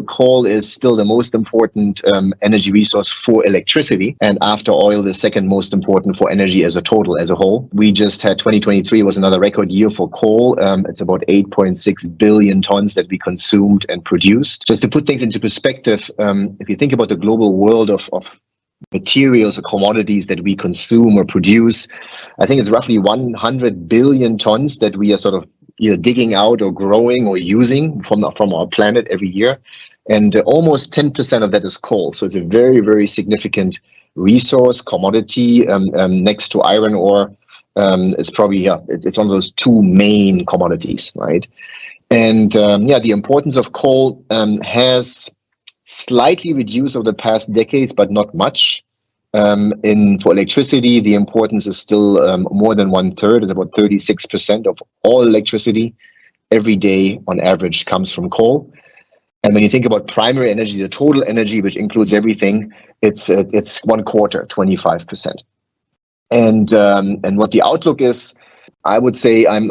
Coal is still the most important energy resource for electricity, and after oil, the second most important for energy as a total, as a whole. We just had 2023 was another record year for coal. It's about 8.6 billion tons that we consumed and produced. Just to put things into perspective, if you think about the global world of materials or commodities that we consume or produce, I think it's roughly 100 billion tons that we are sort of either digging out or growing or using from our planet every year. And almost 10% of that is coal. So it's a very, very significant resource, commodity, next to iron ore. It's probably, it's one of those two main commodities, right? And the importance of coal has slightly reduced over the past decades, but not much. For electricity, the importance is still more than 1/3. It's about 36% of all electricity every day on average comes from coal. And when you think about primary energy, the total energy, which includes everything, it's 1/4, 25%. And what the outlook is, I would say I'm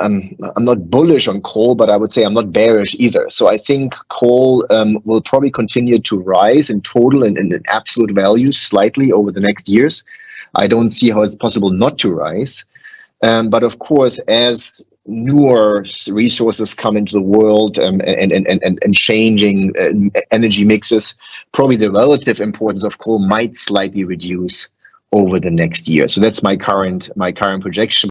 not bullish on coal, but I would say I'm not bearish either. So I think coal will probably continue to rise in total and in absolute value slightly over the next years. I don't see how it's possible not to rise. But of course, as newer resources come into the world and changing energy mixes, probably the relative importance of coal might slightly reduce over the next year. So that's my current projection.